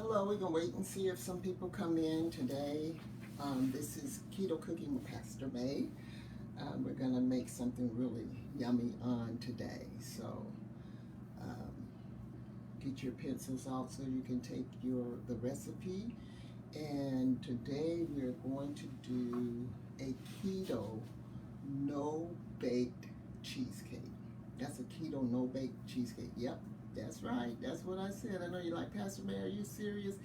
Hello, we're going to wait and see if some people come in today. This is Keto Cooking with Pastor May. We're going to make something really yummy on today. So get your pencils out so you can take the recipe. And today we're going to do a keto no-baked cheesecake. That's a keto no-baked cheesecake. Yep. That's right. That's what I said. I know you're like, Pastor May, are you serious?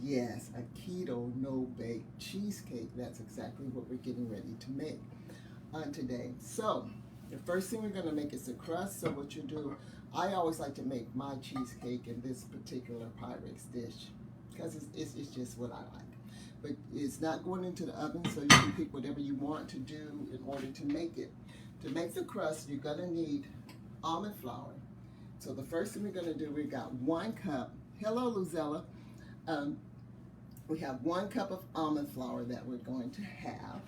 Yes, a keto no-bake cheesecake. That's exactly what we're getting ready to make today. So the first thing we're going to make is the crust. So what you do, I always like to make my cheesecake in this particular Pyrex dish because it's just what I like. But it's not going into the oven, so you can pick whatever you want to do in order to make it. To make the crust, you're going to need almond flour. So the first thing we're going to do, we got 1 cup. Hello, Luzella. We have 1 cup of almond flour that we're going to have.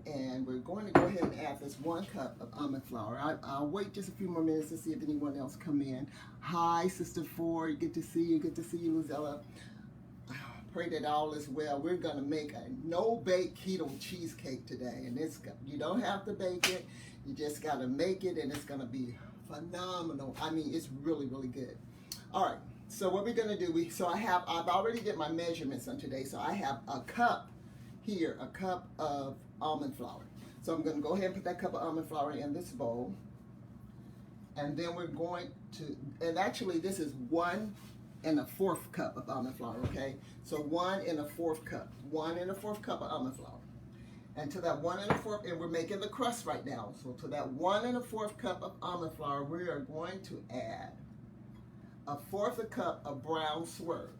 And we're going to go ahead and add this 1 cup of almond flour. I'll wait just a few more minutes to see if anyone else come in. Hi, Sister Ford. Good to see you. Good to see you, Luzella. Pray that all is well. We're going to make a no-bake keto cheesecake today. And you don't have to bake it. You just got to make it, and it's going to be phenomenal. I mean, it's really, really good. All right, so what we're gonna do, I've already did my measurements on today, so I have a cup here, a cup of almond flour. So I'm gonna go ahead and put that cup of almond flour in this bowl. And then we're going to, and actually this is 1 1/4 cup of almond flour, okay? So 1 1/4 cup, 1 1/4 cup of almond flour. And to that 1 1/4, and we're making the crust right now. So to that 1 1/4 cup of almond flour, we are going to add 1/4 cup of brown swerve.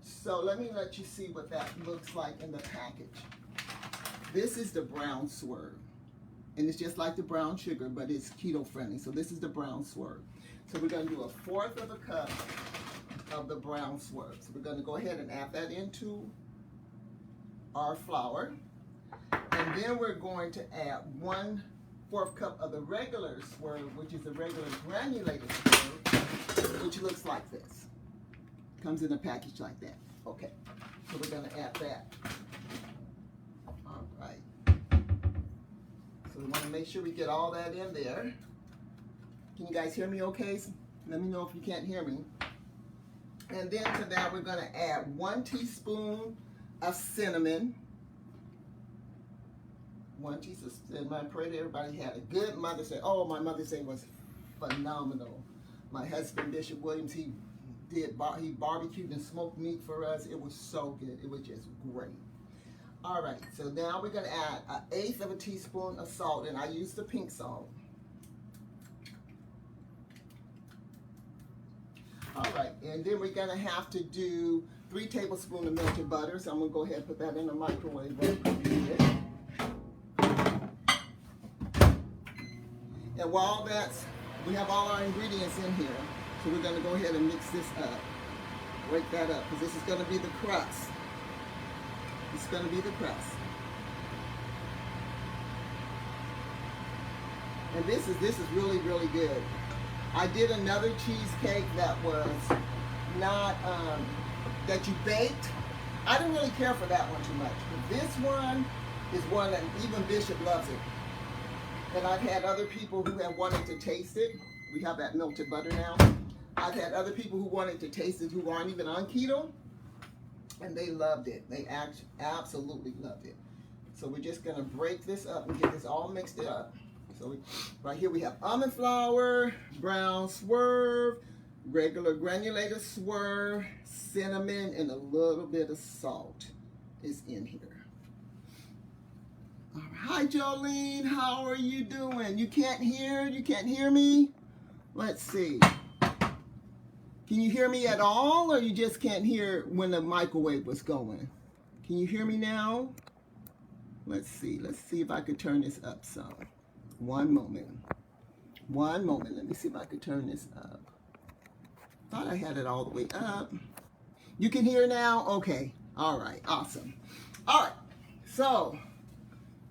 So let me let you see what that looks like in the package. This is the brown swerve. And it's just like the brown sugar, but it's keto friendly. So this is the brown swerve. So we're going to do 1/4 cup of the brown swerve. So we're going to go ahead and add that into our flour. And then we're going to add 1/4 cup of the regular swerve, which is the regular granulated swerve, which looks like this. Comes in a package like that. Okay, so we're going to add that. All right. So we want to make sure we get all that in there. Can you guys hear me okay? Let me know if you can't hear me. And then to that, we're going to add 1 teaspoon of cinnamon. 1 teaspoon. And I pray that everybody had a good Mother's Day. Oh, my Mother's Day was phenomenal. My husband, Bishop Williams, he barbecued and smoked meat for us. It was so good. It was just great. All right, so now we're going to add 1/8 of a teaspoon of salt, and I use the pink salt. All right, and then we're going to have to do 3 tablespoons of melted butter. So I'm going to go ahead and put that in the microwave real quick. And while we have all our ingredients in here, so we're going to go ahead and mix this up. Break that up, because this is going to be the crust. It's going to be the crust. And this is really, really good. I did another cheesecake that was not, that you baked. I didn't really care for that one too much. But this one is one that even Bishop loves it. And I've had other people who have wanted to taste it. We have that melted butter now. I've had other people who wanted to taste it who aren't even on keto. And they loved it. They absolutely loved it. So we're just going to break this up and get this all mixed up. So right here we have almond flour, brown swerve, regular granulated swerve, cinnamon, and a little bit of salt is in here. All right. Hi, Jolene. How are you doing? You can't hear me? Let's see. Can you hear me at all, or you just can't hear when the microwave was going? Can you hear me now? Let's see. Let's see if I could turn this up some. One moment. One moment. Let me see if I could turn this up. Thought I had it all the way up. You can hear now? Okay. All right. Awesome. All right. So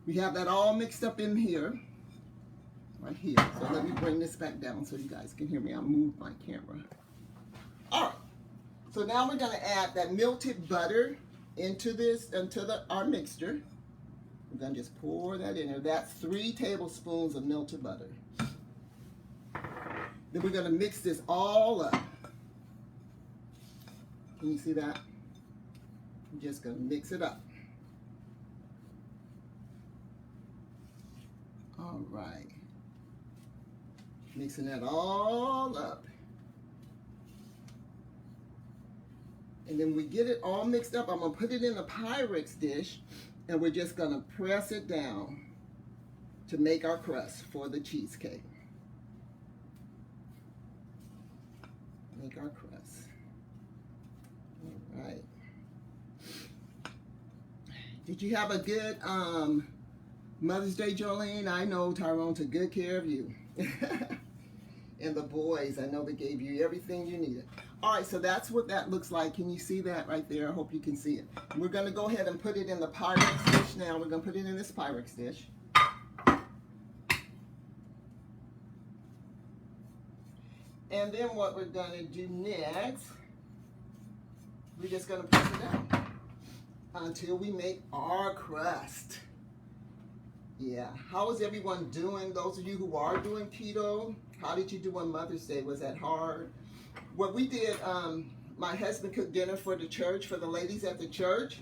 we have that all mixed up in here. Right here. So let me bring this back down so you guys can hear me. I'll move my camera. All right. So now we're going to add that melted butter into our mixture. We're going to just pour that in there. That's 3 tablespoons of melted butter. Then we're going to mix this all up. Can you see that? I'm just going to mix it up. All right. Mixing that all up. And then we get it all mixed up. I'm going to put it in a Pyrex dish, and we're just going to press it down to make our crust for the cheesecake. Make our crust. All right. Did you have a good Mother's Day, Jolene? I know Tyrone took good care of you. And the boys, I know they gave you everything you needed. All right, so that's what that looks like. Can you see that right there? I hope you can see it. We're going to go ahead and put it in the Pyrex dish now. We're going to put it in this Pyrex dish. And then what we're going to do next, we're just going to press it down until we make our crust. Yeah, how is everyone doing? Those of you who are doing keto, how did you do on Mother's Day? Was that hard? What we did, my husband cooked dinner for the church, for the ladies at the church.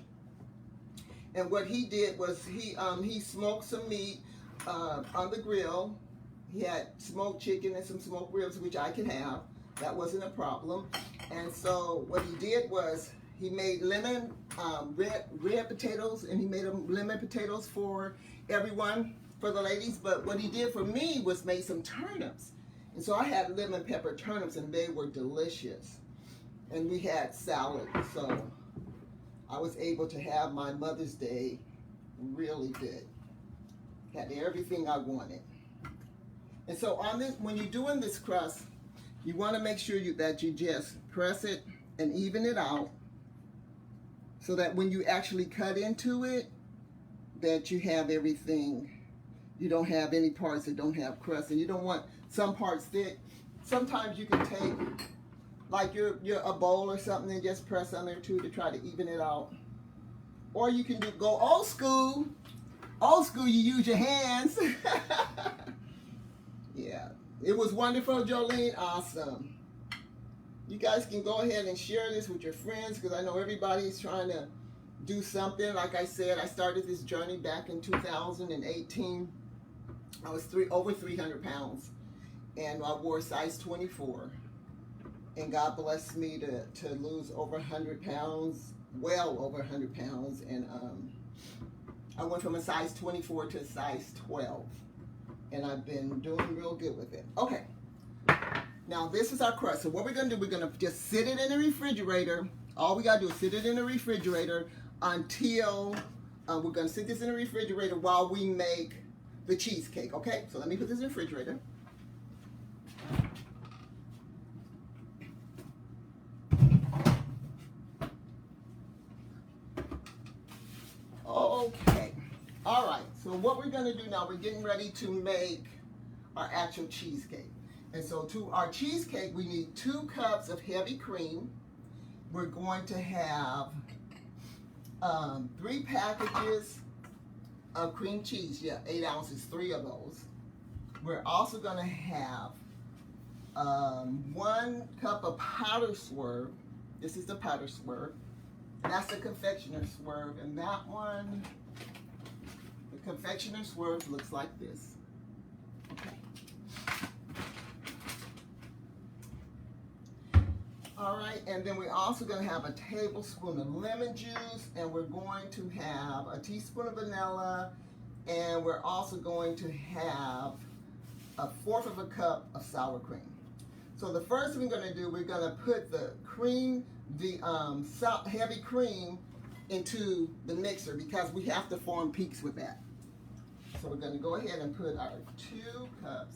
And what he did was he smoked some meat on the grill. He had smoked chicken and some smoked ribs, which I can have. That wasn't a problem. And so what he did was he made lemon, red potatoes, and he made them lemon potatoes for everyone, for the ladies. But what he did for me was made some turnips. And so I had lemon pepper turnips, and they were delicious. And we had salad. So I was able to have my Mother's Day really good. Had everything I wanted. And so on this, when you're doing this crust, you want to make sure that you just press it and even it out, so that when you actually cut into it, that you have everything. You don't have any parts that don't have crust, and you don't want some parts thick. Sometimes you can take like a bowl or something and just press on there too to try to even it out. Or you can go old school. Old school, you use your hands. Yeah, it was wonderful, Jolene. Awesome. You guys can go ahead and share this with your friends, because I know everybody's trying to do something. Like I said, I started this journey back in 2018. I was over 300 pounds, and I wore size 24. And God blessed me to lose over 100 pounds, well over 100 pounds. And I went from a size 24 to a size 12. And I've been doing real good with it. Okay. Now this is our crust. So what we're going to do, we're going to just sit it in the refrigerator. All we got to do is sit it in the refrigerator until we're going to sit this in the refrigerator while we make the cheesecake. Okay, so let me put this in the refrigerator. Okay, all right, so what we're going to do now, we're getting ready to make our actual cheesecake. And so to our cheesecake, we need 2 cups of heavy cream. We're going to have 3 packages of cream cheese. Yeah, 8 ounces, 3 of those. We're also going to have 1 cup of powder swerve. This is the powder swerve. That's the confectioner swerve. And that one, the confectioner swerve looks like this. Okay. All right, and then we're also going to have a tablespoon of lemon juice, and we're going to have a teaspoon of vanilla, and we're also going to have 1/4 of a cup of sour cream. So the first thing we're going to do, we're going to put the cream, the heavy cream, into the mixer, because we have to form peaks with that. So we're going to go ahead and put our 2 cups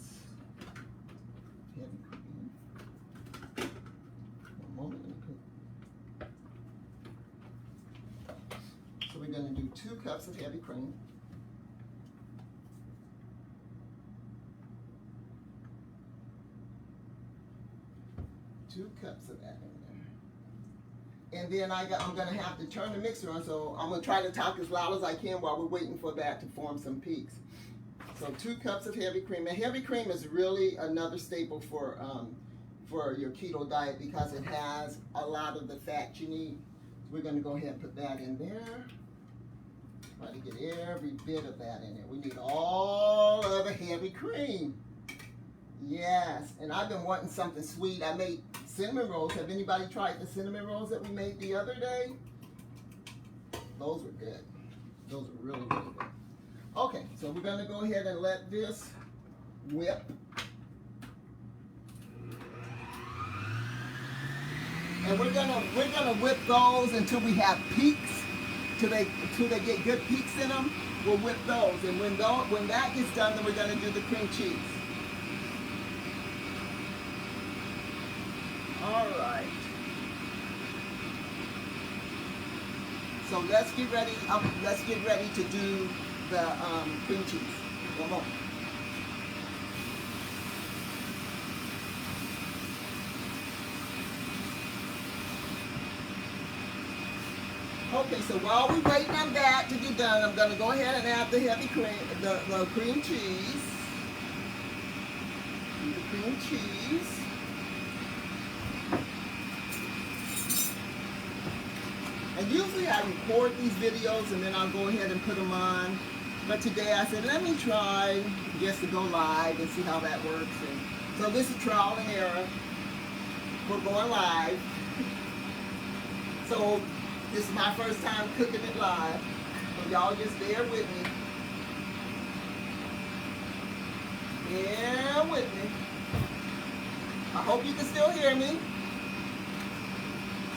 heavy cream. So we're going to do 2 cups of heavy cream. – 2 cups of that in there. And then I'm gonna have to turn the mixer on, so I'm gonna try to talk as loud as I can while we're waiting for that to form some peaks. So 2 cups of heavy cream. And heavy cream is really another staple for your keto diet because it has a lot of the fat you need. So we're gonna go ahead and put that in there. Try to get every bit of that in there. We need all of the heavy cream. Yes, and I've been wanting something sweet. I made cinnamon rolls. Have anybody tried the cinnamon rolls that we made the other day? Those were good. Those were really, really good. Okay, so we're gonna go ahead and let this whip. And we're gonna whip those until we have peaks, till they get good peaks in them. We'll whip those, and when that gets done, then we're gonna do the cream cheese. All right. So let's get ready. Let's get ready to do the cream cheese. One moment. Okay, so while we're waiting on that to get done, I'm going to go ahead and add the heavy cream, the cream cheese. The cream cheese. And usually I record these videos and then I'll go ahead and put them on. But today I said, let me try just to go live and see how that works. And so this is trial and error. We're going live. So this is my first time cooking it live. So y'all just bear with me. Bear with me. I hope you can still hear me.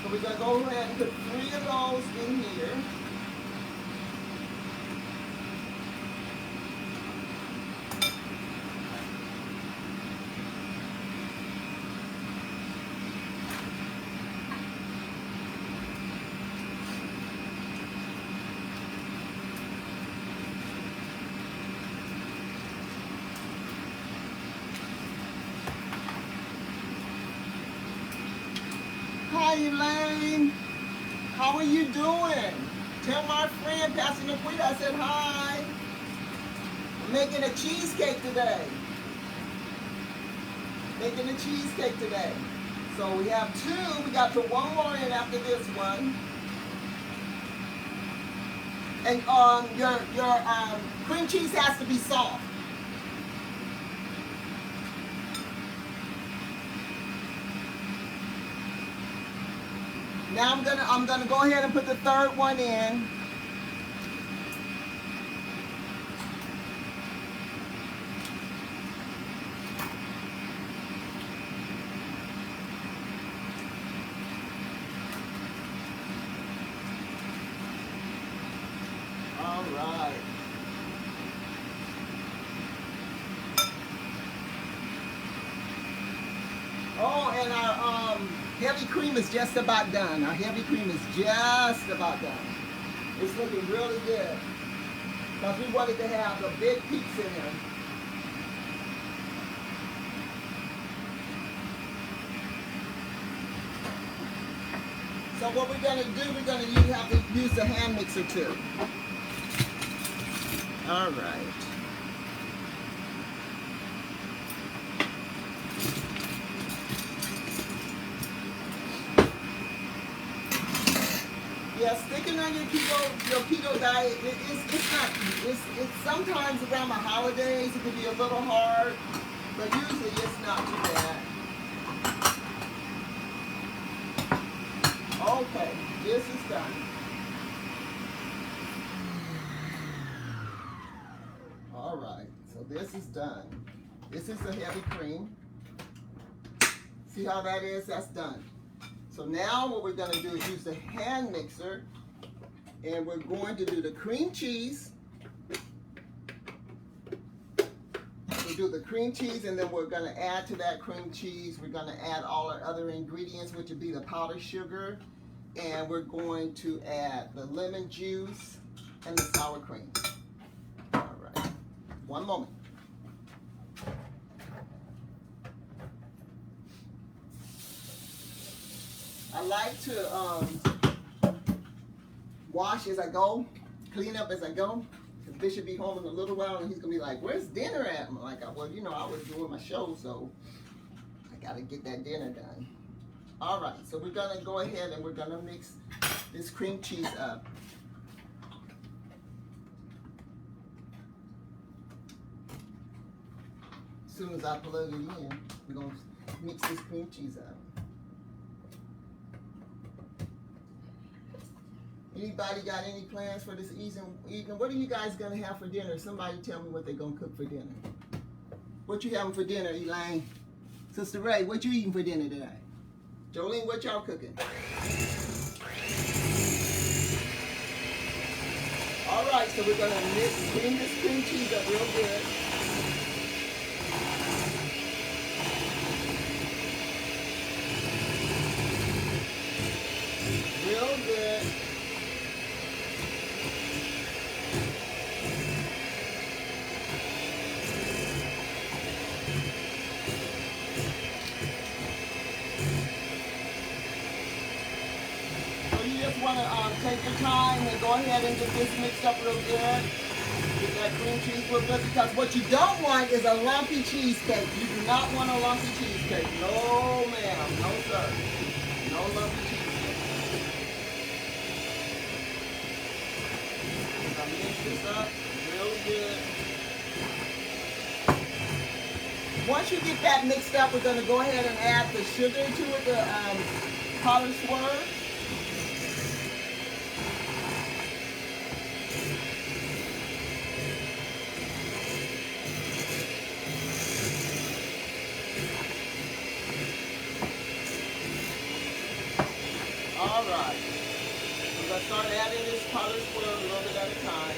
So we're going to go ahead and put 3 of those in here. Hi Elaine, how are you doing? Tell my friend Pastor Naquita I said hi. I'm making a cheesecake today. Making a cheesecake today. So we have 2, we got to put 1 more in after this one. And your cream cheese has to be soft. Now I'm gonna go ahead and put the 3rd one in. All right. Oh, and our heavy cream is just about done. Our heavy cream is just about done. It's looking really good. Because we wanted to have the big peaks in there. So what we're going to do, we're going to have to use the hand mixer too. All right. Yeah, sticking on your keto diet, it's sometimes around the holidays it can be a little hard, but usually it's not too bad. Okay, this is done. All right, so this is done. This is the heavy cream. See how that is? That's done. So now what we're going to do is use the hand mixer, and we're going to do the cream cheese. We'll do the cream cheese, and then we're going to add to that cream cheese, we're going to add all our other ingredients, which would be the powdered sugar, and we're going to add the lemon juice and the sour cream. All right, one moment. I like to wash as I go, clean up as I go. Because Bishop should be home in a little while and he's going to be like, where's dinner at? I'm like, well, you know, I was doing my show, so I got to get that dinner done. All right, so we're going to go ahead and we're going to mix this cream cheese up. As soon as I plug it in, we're going to mix this cream cheese up. Anybody got any plans for this evening? What are you guys going to have for dinner? Somebody tell me what they're going to cook for dinner. What you having for dinner, Elaine? Sister Ray, what you eating for dinner today? Jolene, what y'all cooking? All right, so we're going to clean this cream cheese up real good. Real good. Want to take your time and go ahead and get this mixed up real good. Get that cream cheese real good, because what you don't want is a lumpy cheesecake. You do not want a lumpy cheesecake. No, ma'am. No, sir. No lumpy cheesecake. I'm going to mix this up real good. Once you get that mixed up, we're going to go ahead and add the sugar to it, the powdered swerve. All right, we're going to start adding this powdered swerve a little bit at a time.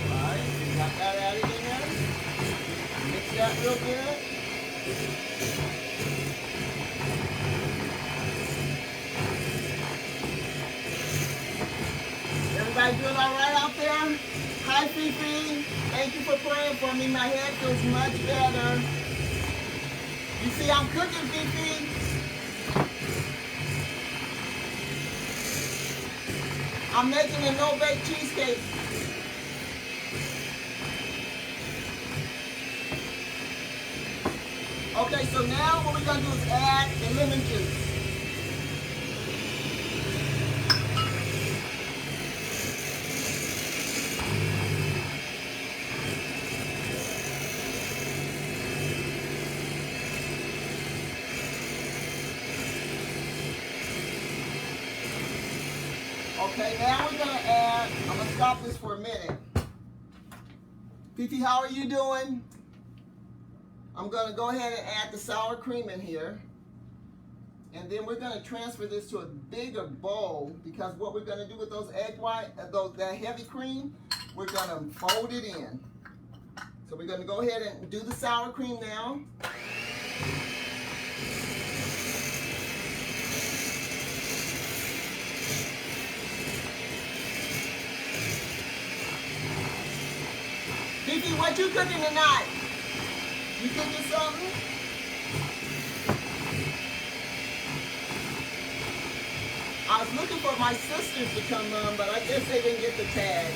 All right, we got that added in there. Mix that real good. Everybody doing all right out there? Hi, Fifi. Thank you for praying for me. My head feels much better. You see, I'm cooking, Fifi. I'm making a no-bake cheesecake. Okay, so now what we're going to do is add the lemon juice. Okay, now we're going to add, I'm going to stop this for a minute. Fifi, how are you doing? I'm going to go ahead and add the sour cream in here. And then we're going to transfer this to a bigger bowl, because what we're going to do with those egg white, that heavy cream, we're going to fold it in. So we're going to go ahead and do the sour cream now. Fifi, what you cooking tonight? You cooking something? I was looking for my sisters to come on, but I guess they didn't get the tag.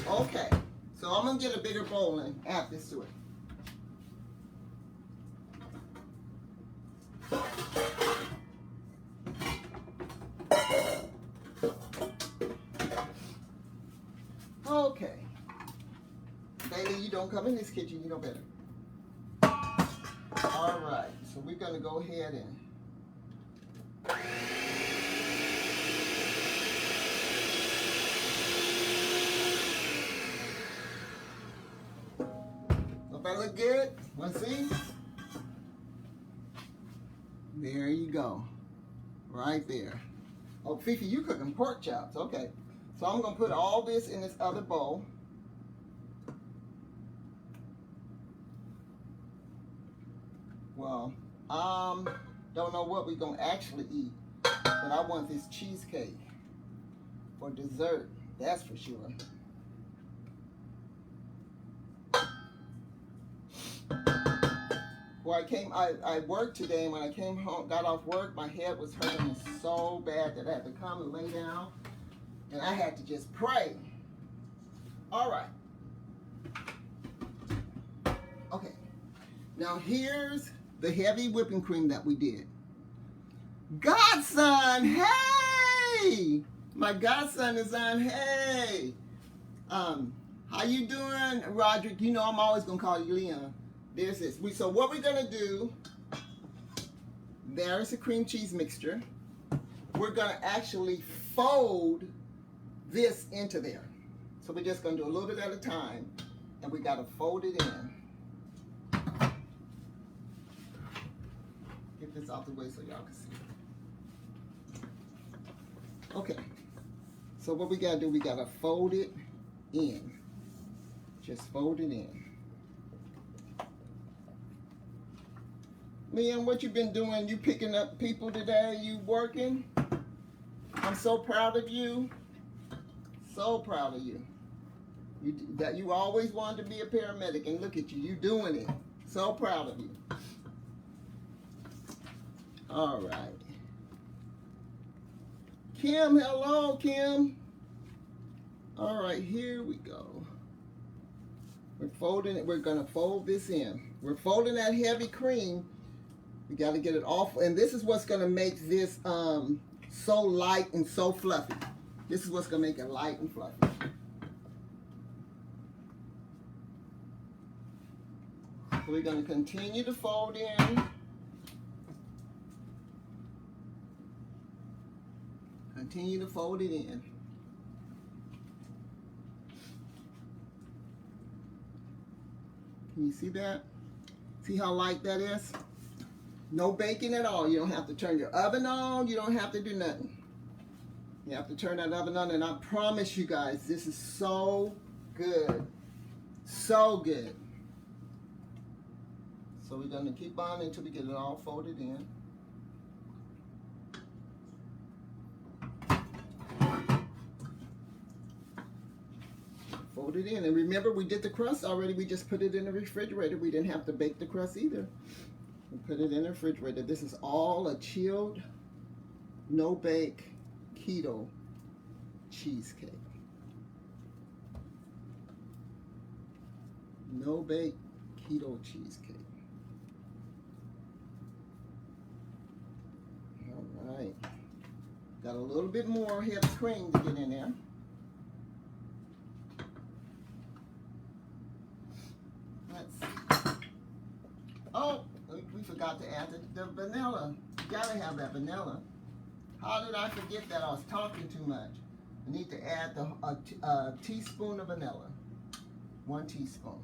Okay, so I'm going to get a bigger bowl and add this to it. Okay. Bailey, you don't come in this kitchen, you know better. All right, so we're going to go ahead and don't that look good? Want to see? There you go. Right there. Oh, Fifi, you cooking pork chops. Okay. So I'm going to put all this in this other bowl. Well, don't know what we're going to actually eat, but I want this cheesecake for dessert, that's for sure. Well, I worked today, and when I came home, got off work, my head was hurting me so bad that I had to come and lay down, and I had to just pray. All right. Okay. Now here's the heavy whipping cream that we did. Godson, hey! My godson is on, hey! How you doing, Roderick? You know I'm always gonna call you Leon. There's this. So what we're gonna do, there is a cream cheese mixture. We're gonna actually fold this into there. So we're just gonna do a little bit at a time, and we gotta fold it in. Get this out the way so y'all can see. Okay. So what we gotta do, we gotta fold it in. Just fold it in. Man, what you been doing? You picking up people today? You working? I'm so proud of you. So proud of you. That you always wanted to be a paramedic, and look at you. You doing it. So proud of you. All right. Kim, hello, Kim. All right, here we go. We're folding it. We're gonna fold this in. We're folding that heavy cream. We got to get it off, and this is what's going to make this so light and so fluffy. This is what's going to make it light and fluffy. So we're going to continue to fold in. Continue to fold it in. Can you see that? See how light that is? No baking at all. You don't have to turn your oven on. You don't have to do nothing. You have to turn that oven on, and I promise you guys, this is so good. So good. So we're going to keep on until we get it all folded in. Fold it in. And remember, we did the crust already. We just put it in the refrigerator. We didn't have to bake the crust either. We put it in the refrigerator. This is all a chilled, no-bake, keto cheesecake. No-bake, keto cheesecake. All right. Got a little bit more heavy cream to get in there. Let's see. Oh! We forgot to add the vanilla. You gotta have that vanilla. How did I forget that? I was talking too much. I need to add a teaspoon of vanilla. 1 teaspoon.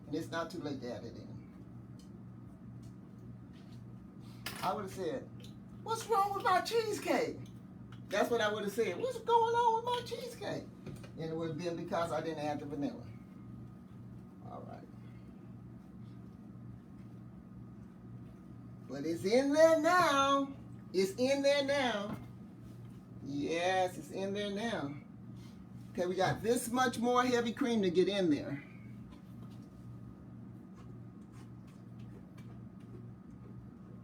And it's not too late to add it in. I would have said, what's wrong with my cheesecake? That's what I would have said. What's going on with my cheesecake? And it would have been because I didn't add the vanilla. All right. But it's in there now. It's in there now. Yes, it's in there now. Okay, we got this much more heavy cream to get in there.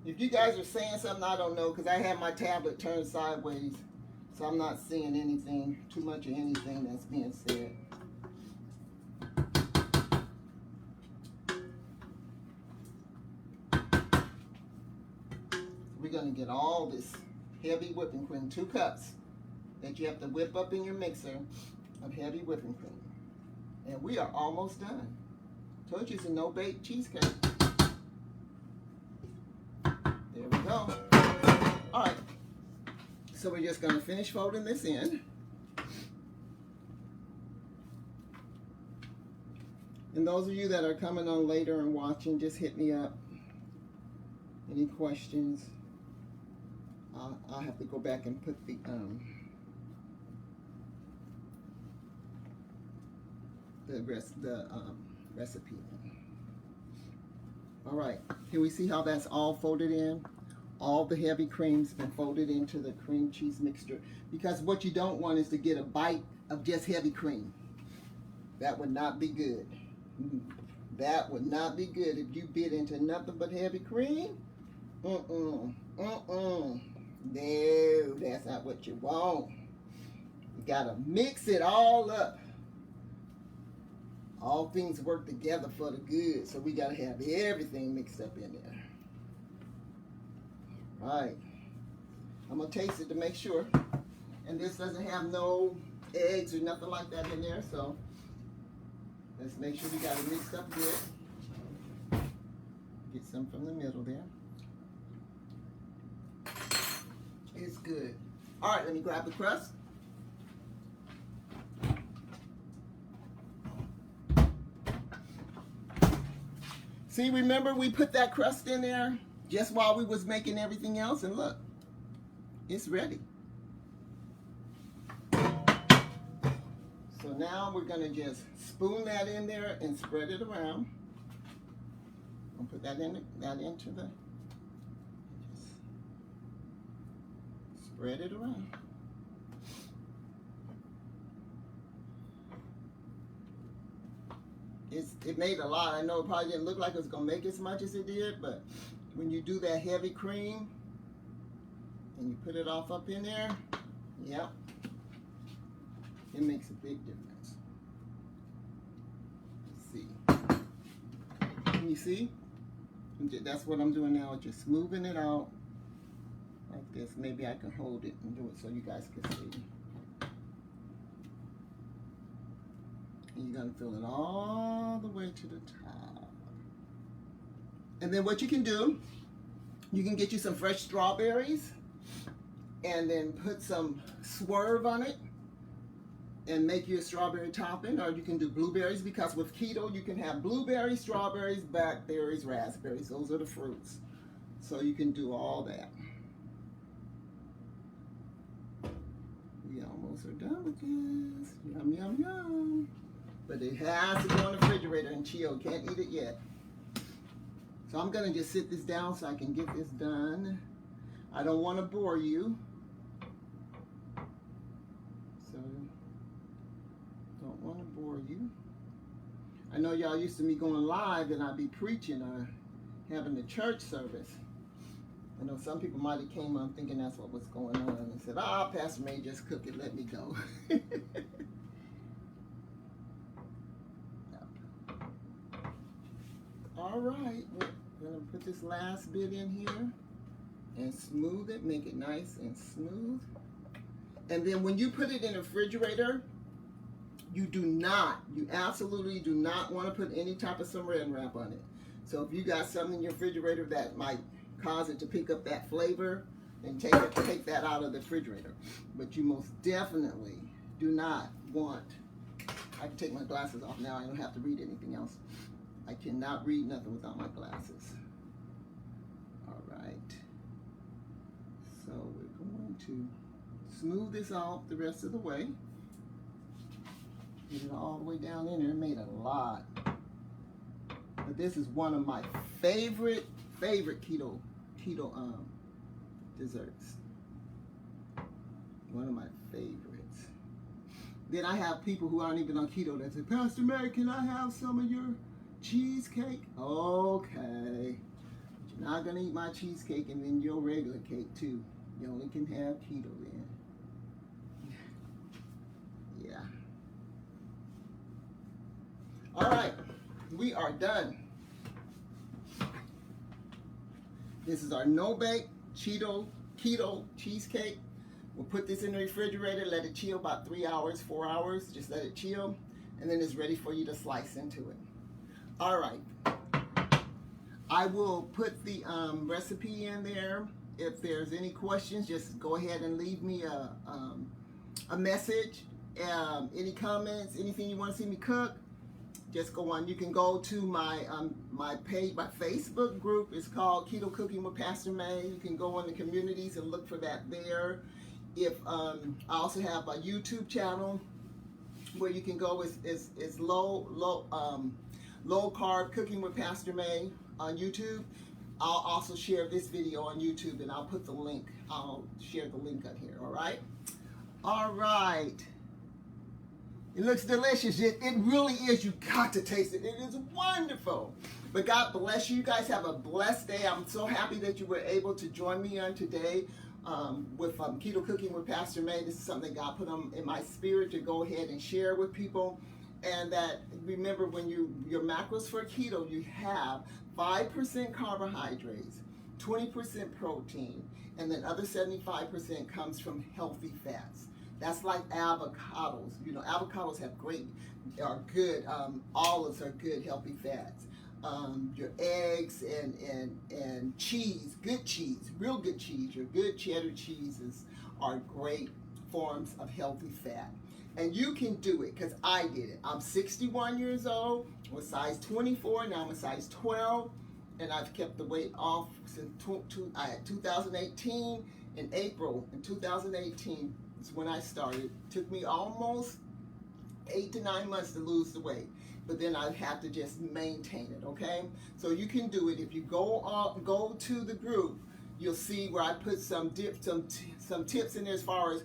If you guys are saying something, I don't know, because I have my tablet turned sideways, so I'm not seeing anything, too much of anything that's being said. We're going to get all this heavy whipping cream, 2 cups that you have to whip up in your mixer of heavy whipping cream. And we are almost done. Told you it's a no-bake cheesecake. There we go. All right. So we're just going to finish folding this in. And those of you that are coming on later and watching, just hit me up. Any questions? I'll have to go back and put the the recipe. All right, can we see how that's all folded in? All the heavy cream's been folded into the cream cheese mixture, because what you don't want is to get a bite of just heavy cream. That would not be good. That would not be good if you bit into nothing but heavy cream. No, that's not what you want. You gotta mix it all up. All things work together for the good, so we gotta have everything mixed up in there. All right, I'm gonna taste it to make sure. And this doesn't have no eggs or nothing like that in there, so let's make sure we got it mixed up good. Get some from the middle there. It's good. All right, let me grab the crust. See, remember we put that crust in there just while we was making everything else, and look, it's ready. So now we're gonna just spoon that in there and spread it around. I'll put that into the, just spread it around. It made a lot. I know it probably didn't look like it was gonna make as much as it did, but when you do that heavy cream and you put it off up in there, yep, it makes a big difference. Let's see. Can you see? That's what I'm doing now, just smoothing it out like this. Maybe I can hold it and do it so you guys can see. And you're gonna fill it all the way to the top. And then what you can do, you can get you some fresh strawberries and then put some swerve on it and make you a strawberry topping, or you can do blueberries, because with keto you can have blueberries, strawberries, blackberries, raspberries. Those are the fruits. So you can do all that. We almost are done with this. Yum, yum, yum. But it has to go in the refrigerator and chill. Can't eat it yet. So I'm gonna just sit this down so I can get this done. I don't want to bore you. So, don't want to bore you. I know y'all used to me going live and I'd be preaching or having the church service. I know some people might have came on thinking that's what was going on and said, Pastor May, just cook it, let me go. All right, we're gonna put this last bit in here and smooth it, make it nice and smooth. And then when you put it in the refrigerator, you absolutely do not want to put any type of saran wrap on it. So if you got something in your refrigerator that might cause it to pick up that flavor, then take that out of the refrigerator. But you most definitely do not want, I can take my glasses off now, I don't have to read anything else. I cannot read nothing without my glasses. All right. So we're going to smooth this out the rest of the way. Get it all the way down in there. It made a lot. But this is one of my favorite keto desserts. One of my favorites. Then I have people who aren't even on keto that say, Pastor Mary, can I have some of your cheesecake? Okay. But you're not gonna eat my cheesecake and then your regular cake too. You only can have keto then. Yeah. All right, we are done. This is our no-bake keto cheesecake. We'll put this in the refrigerator, let it chill about 3 hours, 4 hours. Just let it chill, and then it's ready for you to slice into it. All right. I will put the recipe in there. If there's any questions, just go ahead and leave me a message. Any comments, anything you want to see me cook, just go on. You can go to my my page, my Facebook group. It's called Keto Cooking with Pastor May. You can go on the communities and look for that there. If I also have a YouTube channel where you can go is low carb cooking with Pastor May on YouTube. I'll also share this video on YouTube, and I'll put the link. I'll share the link on here. All right. It looks delicious. It really is. You got to taste it. It is wonderful. But God bless you. You guys have a blessed day. I'm so happy that you were able to join me on today with Keto Cooking with Pastor May. This is something God put in my spirit to go ahead and share with people. And that, remember, when your macros for keto, you have 5% carbohydrates, 20% protein, and then other 75% comes from healthy fats. That's like avocados. You know, avocados are good. Olives are good, healthy fats. Your eggs and cheese, good cheese, real good cheese, your good cheddar cheeses are great forms of healthy fat. And you can do it, because I did it. I'm 61 years old, was size 24, now I'm a size 12, and I've kept the weight off since 2018. In April in 2018 is when I started. It took me almost 8 to 9 months to lose the weight, but then I have to just maintain it, okay? So you can do it. If you go to the group, you'll see where I put some tips in there as far as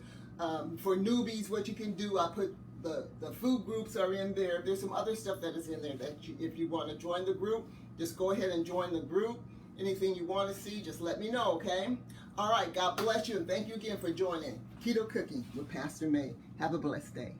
for newbies, what you can do. I put the food groups are in there. There's some other stuff that is in there that if you want to join the group, just go ahead and join the group. Anything you want to see, just let me know, okay? All right, God bless you, and thank you again for joining Keto Cooking with Pastor May. Have a blessed day.